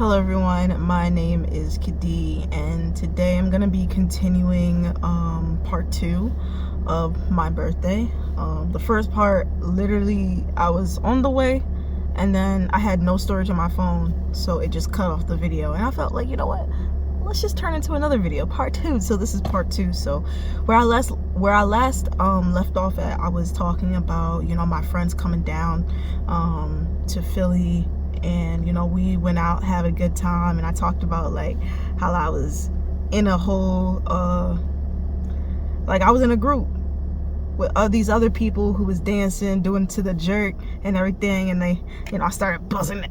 Hello everyone, my name is Kadi and today I'm going to be continuing part 2 of my birthday. The first part, literally I was on the way and then I had no storage on my phone, so it just cut off the video, and I felt like, you know what, let's just turn into another video, part 2. So this is part 2. So where I last left off at, I was talking about, you know, my friends coming down to Philly, and you know, we went out, had a good time, and I talked about like how I was in a whole like I was in a group with these other people who was dancing, doing to the jerk and everything, and they, you know, I started buzzing,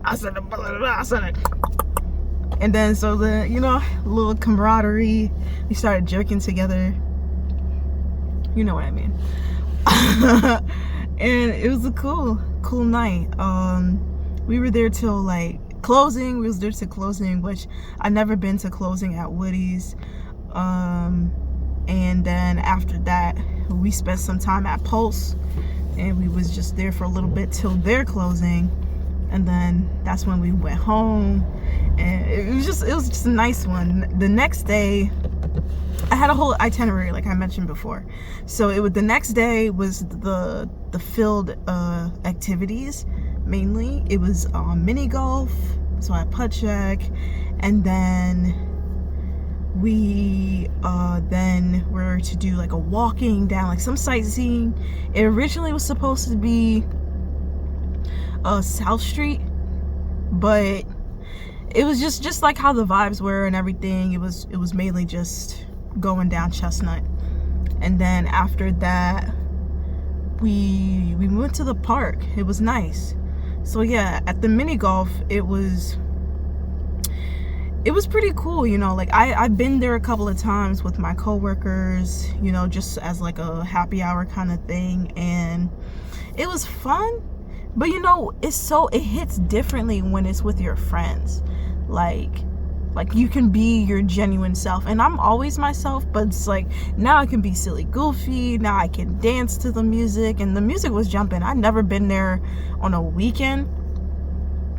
and then so the, you know, little camaraderie, we started jerking together, you know what I mean. And it was a cool night. We were there till like closing. We was there till closing, which I never been to closing at Woody's. And then after that, we spent some time at Pulse, and we was just there for a little bit till their closing, and then that's when we went home. And it was just a nice one. The next day, I had a whole itinerary, like I mentioned before. So the next day was the field activities. Mainly it was mini golf, so I putt check, and then we then were to do like a walking down, like some sightseeing. It originally was supposed to be South Street, but it was just like how the vibes were and everything. It was mainly just going down Chestnut, and then after that we went to the park. It was nice. So yeah, at the mini golf, it was pretty cool, you know. Like I've been there a couple of times with my coworkers, you know, just as like a happy hour kind of thing, and it was fun. But you know, it hits differently when it's with your friends. Like you can be your genuine self, and I'm always myself, but it's like now I can be silly goofy, now I can dance to the music, and the music was jumping. I'd never been there on a weekend,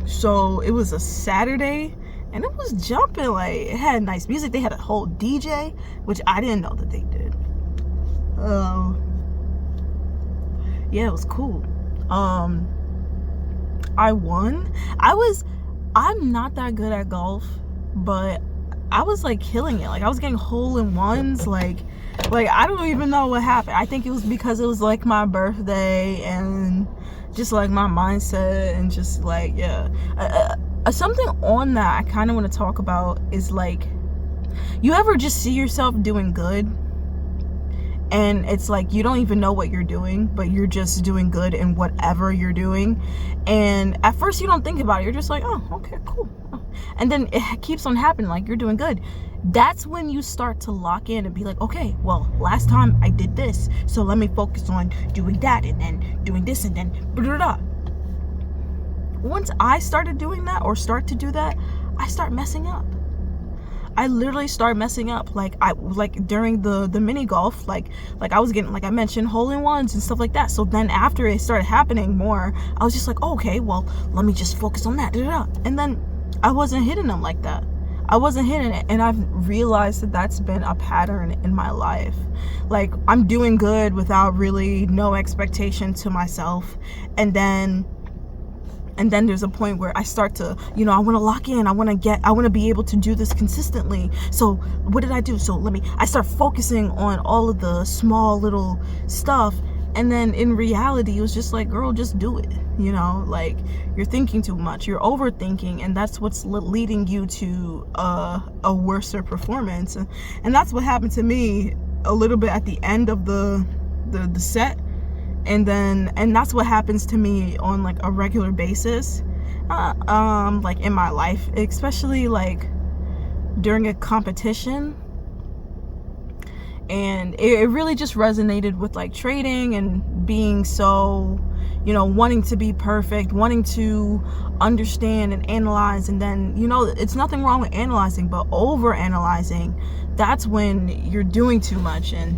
so it was a Saturday and it was jumping. Like, it had nice music. They had a whole DJ, which I didn't know that they did. Yeah, it was cool. I won. I'm not that good at golf, but I was like killing it. Like I was getting hole-in-ones. Like I don't even know what happened. I think it was because it was like my birthday, and just like my mindset, and just like, yeah. Something on that I kind of want to talk about is like, you ever just see yourself doing good, and it's like you don't even know what you're doing, but you're just doing good in whatever you're doing, and at first you don't think about it. You're just like, oh, okay, cool. And then it keeps on happening, like you're doing good. That's when you start to lock in and be like, okay, well, last time I did this, so let me focus on doing that, and then doing this, and then blah, blah, blah. Once I started doing that, or start to do that, I start messing up. I literally start messing up. Like during the mini golf, like I was getting, like I mentioned, hole-in-ones and stuff like that. So then after it started happening more, I was just like, oh, okay, well, let me just focus on that. And then I wasn't hitting them like that. I wasn't hitting it, and I've realized that that's been a pattern in my life. Like, I'm doing good without really no expectation to myself, and then there's a point where I start to, you know, I want to lock in. I want to be able to do this consistently. So what did I do? So I start focusing on all of the small little stuff. And then in reality, it was just like, girl, just do it. You know, like, you're thinking too much, you're overthinking, and that's what's leading you to a worser performance. And that's what happened to me a little bit at the end of the set. And that's what happens to me on like a regular basis, like in my life, especially like during a competition. And it really just resonated with like trading and being so, you know, wanting to be perfect, wanting to understand and analyze. And then, you know, it's nothing wrong with analyzing, but over analyzing, that's when you're doing too much. And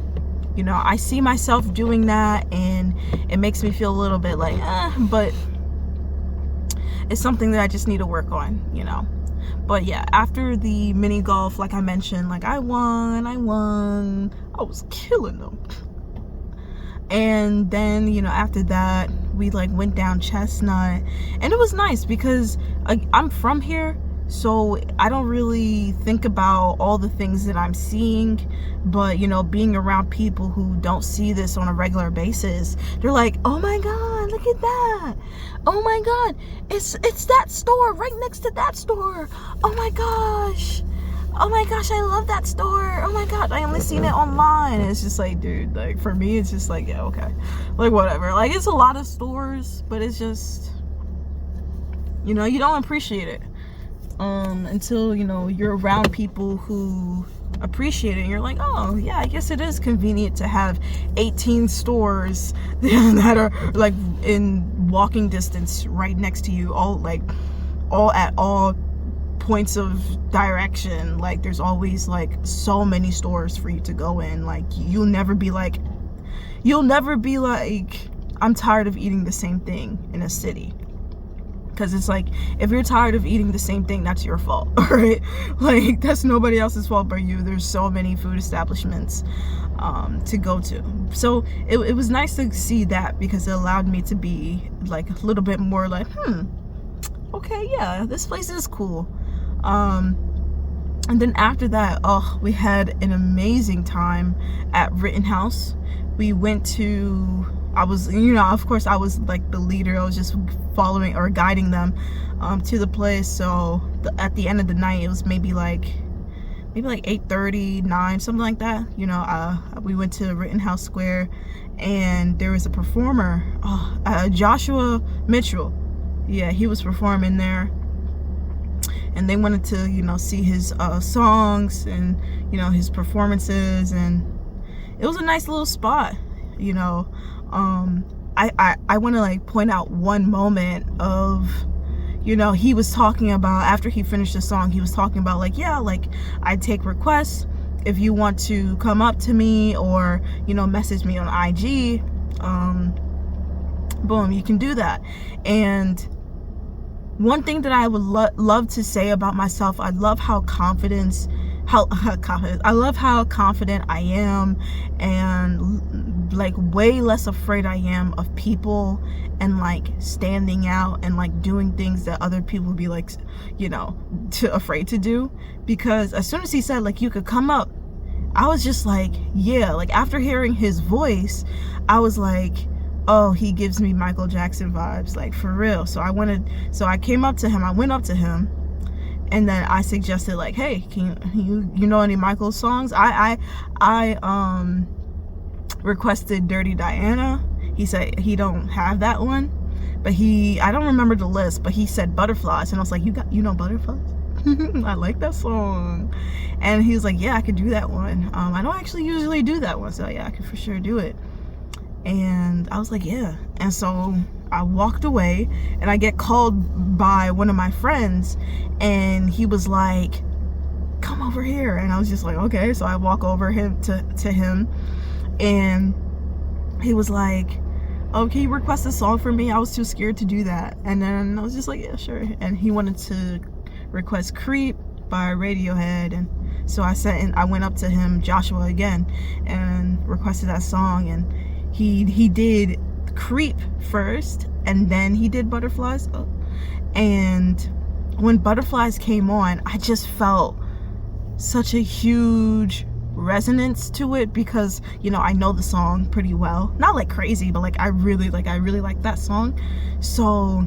you know, I see myself doing that, and it makes me feel a little bit like, but it's something that I just need to work on, you know. But yeah, after the mini golf, like I mentioned, like I won. I was killing them. And then, you know, after that, we like went down Chestnut, and it was nice because I'm from here, so I don't really think about all the things that I'm seeing. But, you know, being around people who don't see this on a regular basis, they're like, oh my god, look at that, oh my god, it's that store right next to that store, oh my gosh, I love that store, oh my god, I only seen it online. And it's just like, dude, like for me it's just like, yeah, okay, like whatever, like it's a lot of stores, but it's just, you know, you don't appreciate it until, you know, you're around people who appreciate it, and you're like, oh yeah, I guess it is convenient to have 18 stores that are like in walking distance right next to you, all at all points of direction. Like there's always like so many stores for you to go in. Like you'll never be like I'm tired of eating the same thing in a city. Because it's like, if you're tired of eating the same thing, that's your fault, right? Like, that's nobody else's fault but you. There's so many food establishments to go to. So it was nice to see that, because it allowed me to be like a little bit more like, okay, yeah, this place is cool. And then after that, we had an amazing time at Rittenhouse. We went to, of course I was like the leader. I was just following or guiding them to the place. So at the end of the night, it was maybe like 8:30, 9, something like that. You know, we went to Rittenhouse Square, and there was a performer, Joshua Mitchell. Yeah, he was performing there, and they wanted to, you know, see his songs and, you know, his performances, and it was a nice little spot, you know. I want to like point out one moment of, you know, he was talking about, after he finished the song, he was talking about like, yeah, like I take requests. If you want to come up to me or, you know, message me on IG, boom, you can do that. And one thing that I would love to say about myself, I love how confident I am, and like way less afraid I am of people, and like standing out and like doing things that other people would be like, you know, afraid to do. Because as soon as he said like you could come up, I was just like, yeah, like after hearing his voice, I was like, oh, he gives me Michael Jackson vibes, like for real. So I went up to him, and then I suggested like, hey, can you know any Michael songs? I requested Dirty Diana. He said he don't have that one, but I don't remember the list, but he said Butterflies, and I was like, you know Butterflies? I like that song. And he was like, yeah, I could do that one. I don't actually usually do that one, so yeah, I could for sure do it. And I was like, yeah. And so I walked away, and I get called by one of my friends, and he was like, come over here. And I was just like, okay. So I walk over to him, and he was like, oh, can you request a song for me? I was too scared to do that. And then I was just like, yeah, sure. And he wanted to request Creep by Radiohead, and so I went up to him, Joshua, again, and requested that song. And he did Creep first, and then he did Butterflies. And when Butterflies came on, I just felt such a huge resonance to it, because, you know, I know the song pretty well, not like crazy, but like I really like that song. So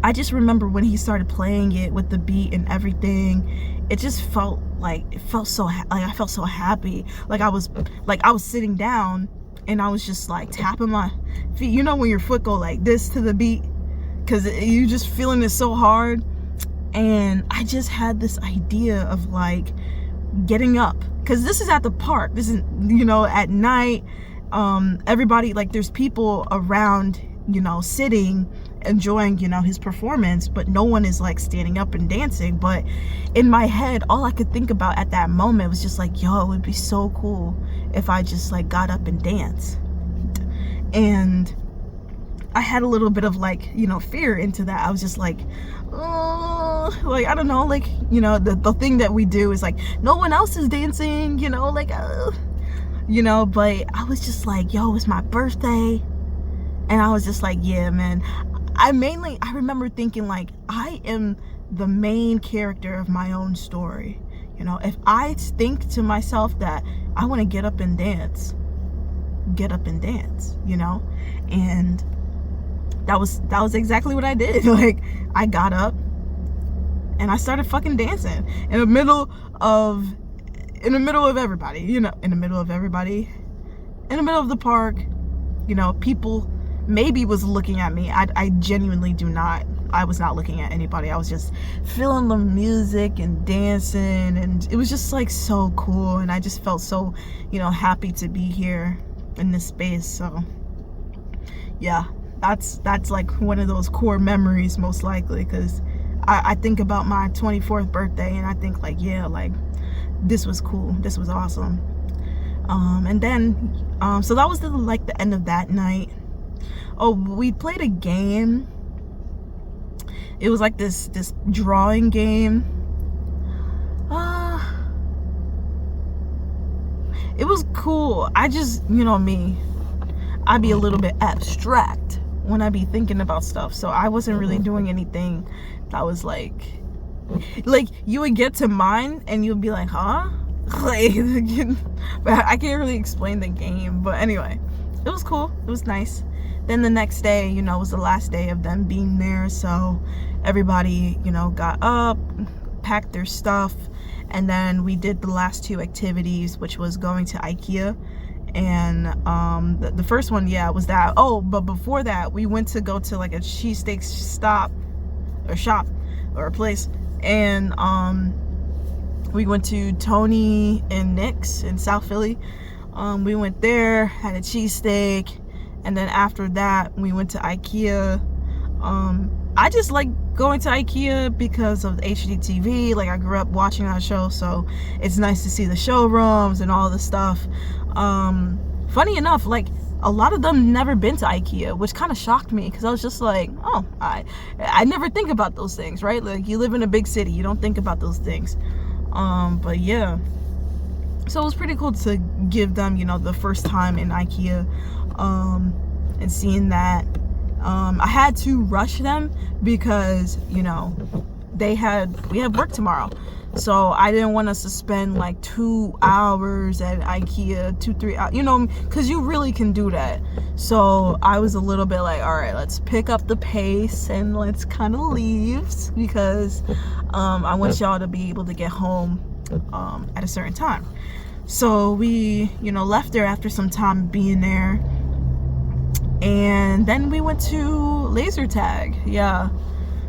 I just remember when he started playing it with the beat and everything, it just felt like, I felt so happy. Like I was sitting down, and I was just like tapping my feet, you know, when your foot go like this to the beat, because you just feeling it so hard. And I just had this idea of like getting up, because this is at the park, this is, you know, at night, everybody, like there's people around, you know, sitting, enjoying, you know, his performance, but no one is like standing up and dancing. But in my head, all I could think about at that moment was just like, yo, it would be so cool if I just like got up and danced. And I had a little bit of like, you know, fear into that. I was just like, oh, like, I don't know, like, you know, the thing that we do is like, no one else is dancing, you know, like, you know, but I was just like, yo, it's my birthday. And I was just like, yeah, man. I remember thinking like, I am the main character of my own story. You know, if I think to myself that I want to get up and dance, you know? And that was exactly what I did. Like, I got up and I started fucking dancing in the middle of everybody, you know, in the middle of the park. You know, people maybe was looking at me. I genuinely I was not looking at anybody. I was just feeling the music and dancing, and it was just like so cool, and I just felt so, you know, happy to be here in this space. So yeah, that's like one of those core memories, most likely, because I think about my 24th birthday and I think like, yeah, like, this was cool, this was awesome. And then so that was the end of that night. Oh, we played a game. It was like this drawing game. It was cool. I just, you know me, I'd be a little bit abstract when I be thinking about stuff, so I wasn't really doing anything that was like you would get to mine and you'd be like, huh? Like, but I can't really explain the game. But anyway, it was cool, it was nice. Then the next day, you know, was the last day of them being there, so everybody, you know, got up, packed their stuff, and then we did the last two activities, which was going to IKEA. And the first one, yeah, was that. Oh, but before that, we went to go to like a cheesesteak shop or a place, and we went to Tony and Nick's in South Philly. We went there, had a cheesesteak, and then after that we went to IKEA. I just like going to IKEA because of HGTV. Like, I grew up watching that show, so it's nice to see the showrooms and all the stuff. Funny enough, like, a lot of them never been to IKEA, which kind of shocked me, because I was just like, oh, I never think about those things, right? Like, you live in a big city, you don't think about those things. But yeah, so it was pretty cool to give them, you know, the first time in IKEA, and seeing that. I had to rush them because, you know, we had work tomorrow, so I didn't want us to spend like 2 hours at IKEA, 2-3 hours, you know, because you really can do that. So I was a little bit like, all right, let's pick up the pace and let's kind of leave, because I want y'all to be able to get home at a certain time. So we, you know, left there after some time being there. And then we went to laser tag. Yeah,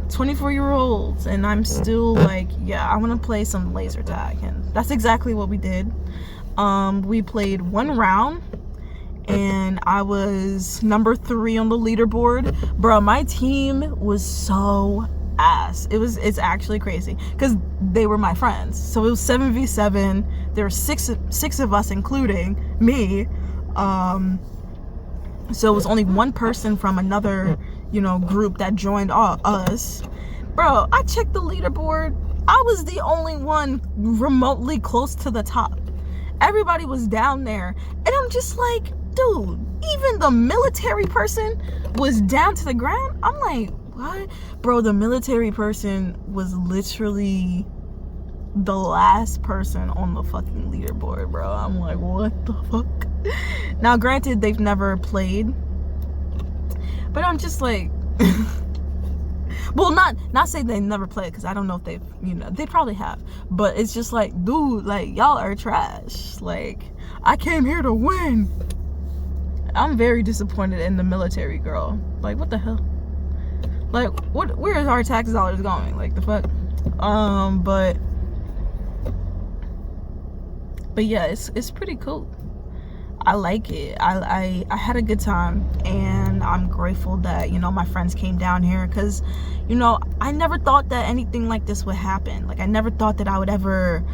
24-year-olds, and I'm still like, yeah, I want to play some laser tag. And that's exactly what we did. We played one round, and I was number 3 on the leaderboard. Bro, my team was so ass. It's actually crazy, because they were my friends. So it was 7v7. There were six of us, including me. So it was only one person from another, you know, group that joined us. Bro, I checked the leaderboard. I was the only one remotely close to the top. Everybody was down there. And I'm just like, dude, even the military person was down to the ground. I'm like, what? Bro, the military person was literally the last person on the fucking leaderboard, bro. I'm like, what the fuck? Now, granted, they've never played, but I'm just like, well, not saying they never played, because I don't know if they've, you know, they probably have, but it's just like, dude, like, y'all are trash. Like, I came here to win. I'm very disappointed in the military girl. Like, what the hell? Like, where is our tax dollars going? Like, the fuck? But yeah, it's pretty cool. I like it. I had a good time, and I'm grateful that, you know, my friends came down here, because, you know, I never thought that anything like this would happen. Like, I never thought that I would ever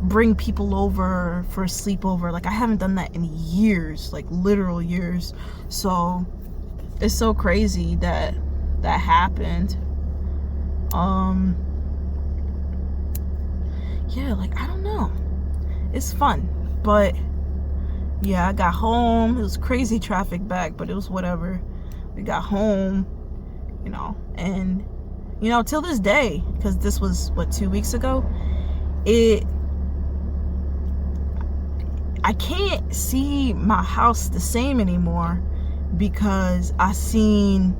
bring people over for a sleepover. Like, I haven't done that in years, like literal years. So it's so crazy that happened. Yeah, like, I don't know, it's fun. But yeah, I got home, it was crazy traffic back, but it was whatever. We got home, you know, and you know, till this day, because this was what, 2 weeks ago, I can't see my house the same anymore, because I seen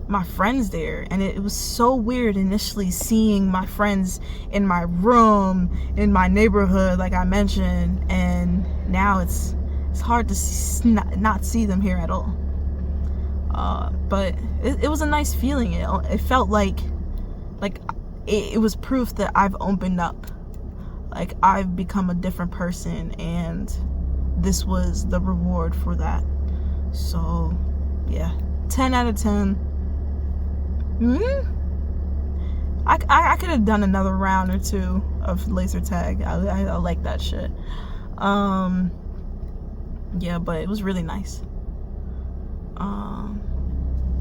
my friends there, and it was so weird initially seeing my friends in my room, in my neighborhood, like I mentioned, and now it's hard to not see them here at all. But it was a nice feeling. It felt like it was proof that I've opened up, like I've become a different person, and this was the reward for that. So yeah, 10 out of 10. I could have done another round or two of laser tag. I like that shit. Yeah, but it was really nice.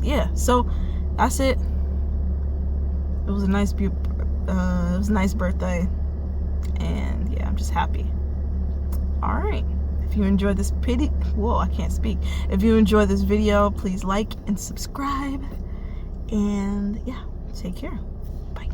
Yeah, so that's it. It was a nice birthday, and yeah, I'm just happy. All right. If you enjoyed this I can't speak. If you enjoyed this video, please like and subscribe. And yeah, take care. Bye.